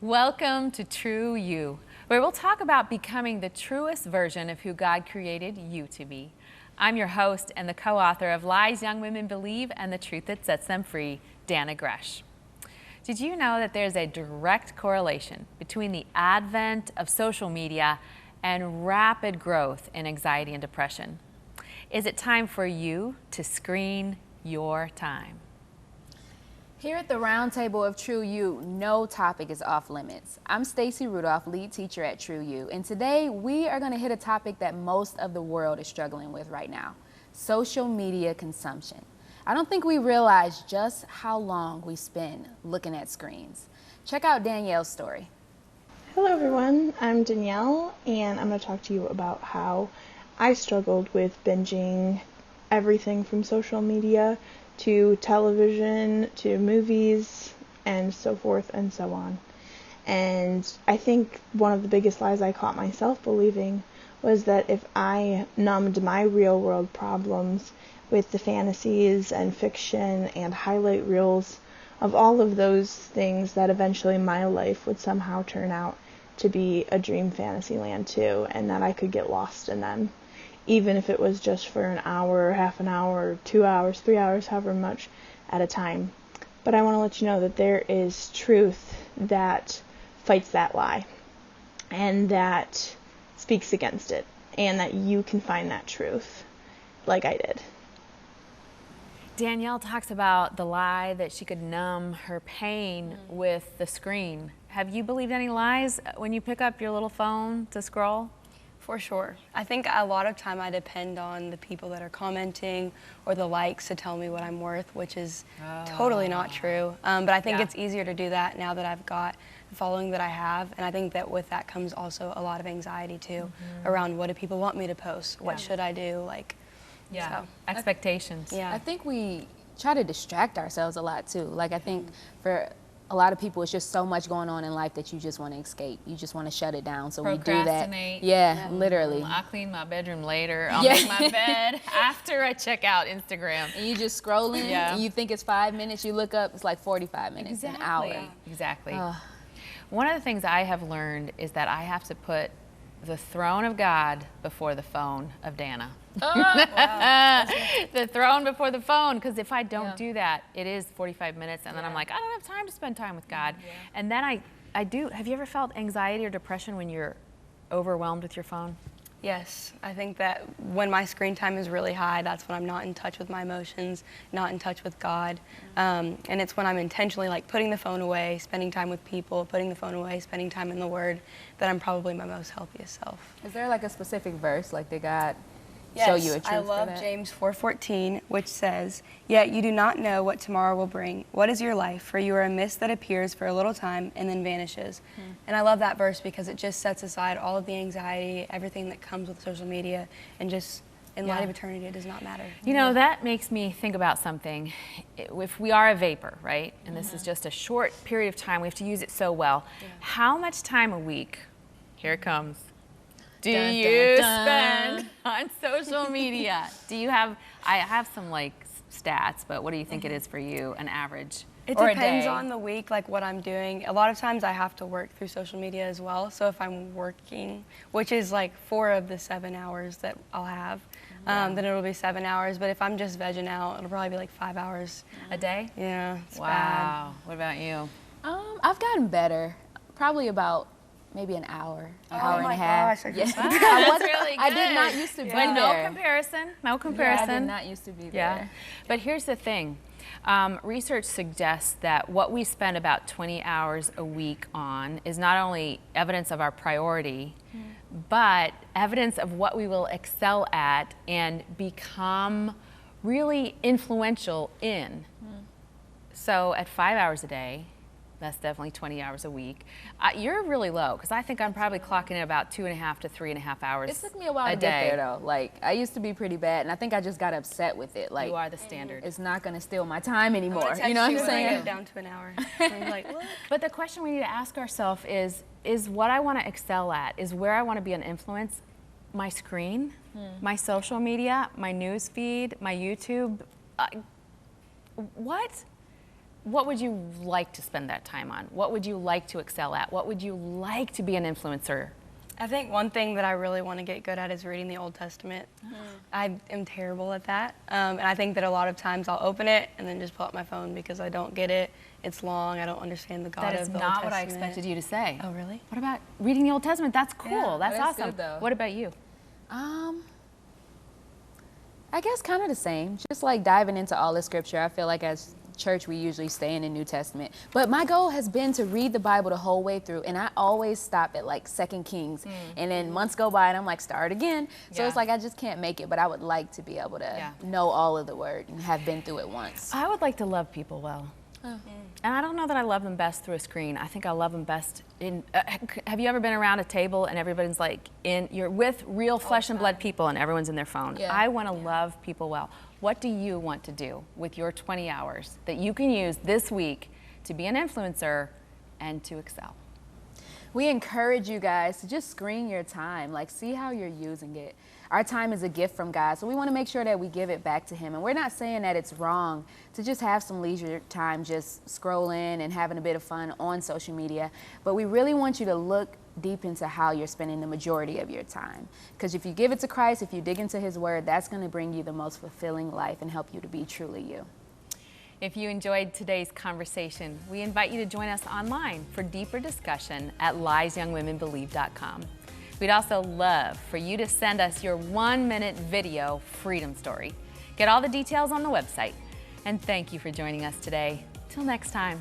Welcome to True You, where we'll talk about becoming the truest version of who God created you to be. I'm your host and the co-author of Lies Young Women Believe and the Truth That Sets Them Free, Dana Gresh. Did you know that there's a direct correlation between the advent of social media and rapid growth in anxiety and depression? Is it time for you to screen your time? Here at the Roundtable of True You, no topic is off limits. I'm Stacy Rudolph, lead teacher at True You, and today we are going to hit a topic that most of the world is struggling with right now: social media consumption. I don't think we realize just how long we spend looking at screens. Check out Danielle's story. Hello everyone, I'm Danielle, and I'm going to talk to you about how I struggled with binging everything from social media to television, to movies, and so forth and so on. And I think one of the biggest lies I caught myself believing was that if I numbed my real world problems with the fantasies and fiction and highlight reels of all of those things, that eventually my life would somehow turn out to be a dream fantasy land too, and that I could get lost in them, even if it was just for an hour, half an hour, 2 hours, 3 hours, however much at a time. But I want to let you know that there is truth that fights that lie and that speaks against it, and that you can find that truth like I did. Danielle talks about the lie that she could numb her pain with the screen. Have you believed any lies when you pick up your little phone to scroll? For sure. I think a lot of time I depend on the people that are commenting or the likes to tell me what I'm worth, which is totally not true. But I think it's easier to do that now that I've got the following that I have. And I think that with that comes also a lot of anxiety too, around what do people want me to post? What should I do? So. Expectations. I think we try to distract ourselves a lot too. Like, I think for a lot of people, it's just so much going on in life that you just want to escape. You just want to shut it down. So we do that. Yeah, literally. I'll clean my bedroom later. I'll make my bed after I check out Instagram. And you just scrolling, and you think it's 5 minutes. You look up, it's like 45 minutes, an hour. Exactly. One of the things I have learned is that I have to put the throne of God before the phone of Dana. The throne before the phone, because if I don't do that, it is 45 minutes, and then I'm like, I don't have time to spend time with God. And then I do. Have you ever felt anxiety or depression when you're overwhelmed with your phone? Yes, I think that when my screen time is really high, that's when I'm not in touch with my emotions, not in touch with God. And it's when I'm intentionally like putting the phone away, spending time with people, putting the phone away, spending time in the Word, that I'm probably my most healthiest self. Is there like a specific verse, like did God show you a truth I love James 4:14, which says, "Yet you do not know what tomorrow will bring. What is your life? For you are a mist that appears for a little time and then vanishes." And I love that verse because it just sets aside all of the anxiety, everything that comes with social media, and just in light of eternity, it does not matter. You know, that makes me think about something. If we are a vapor, right, and this is just a short period of time, we have to use it so well. How much time a week, here it comes, do you spend on social media? Do you have, I have some like stats, but what do you think it is for you, an average? It depends on the week, like what I'm doing. A lot of times I have to work through social media as well. So if I'm working, which is like 4 of the 7 hours that I'll have, then it'll be 7 hours. But if I'm just vegging out, it'll probably be like 5 hours. A day? Yeah, it's Wow. bad. What about you? I've gotten better. Probably about maybe an hour, hour and a half. Gosh, That's really good. I did not used to be there. No comparison. No comparison. I did not used to be there. But here's the thing. Research suggests that what we spend about 20 hours a week on is not only evidence of our priority, but evidence of what we will excel at and become really influential in. So at 5 hours a day, that's definitely 20 hours a week. You're really low, because I think I'm probably clocking in about 2.5 to 3.5 hours. It took me a while to get there, though. Like, I used to be pretty bad, and I think I just got upset with it. Like, you are the standard. It's not going to steal my time anymore. You know what I'm saying? Get down to an hour. I'm like, what? But the question we need to ask ourselves is what I want to excel at, is where I want to be an influence, my screen, my social media, my news feed, my YouTube. What? what would you like to spend that time on? What would you like to excel at? What would you like to be an influencer? I think one thing that I really want to get good at is reading the Old Testament. I am terrible at that. And I think that a lot of times I'll open it and then just pull up my phone because I don't get it. It's long. I don't understand the God That of is the Old not what I Testament. expected you to say. Oh, really? What about reading the Old Testament? That's cool. Yeah, That's that is awesome. good, though. What about you? I guess kind of the same. Just like diving into all the scripture. I feel like as church we usually stay in the New Testament. But my goal has been to read the Bible the whole way through, and I always stop at like 2 Kings. And then months go by and I'm like, start again. So Yeah. it's like I just can't make it, but I would like to be able to know all of the word and have been through it once. I would like to love people well. And I don't know that I love them best through a screen. I think I love them best in. Have you ever been around a table and everybody's like you're with real flesh and blood people and everyone's in their phone? Yeah. I want to love people well. What do you want to do with your 20 hours that you can use this week to be an influencer and to excel? We encourage you guys to just screen your time, like see how you're using it. Our time is a gift from God, so we want to make sure that we give it back to Him. And we're not saying that it's wrong to just have some leisure time just scrolling and having a bit of fun on social media, but we really want you to look deep into how you're spending the majority of your time. Because if you give it to Christ, if you dig into His Word, that's going to bring you the most fulfilling life and help you to be truly you. If you enjoyed today's conversation, we invite you to join us online for deeper discussion at liesyoungwomenbelieve.com. We'd also love for you to send us your 1-minute video freedom story. Get all the details on the website. And thank you for joining us today. Till next time.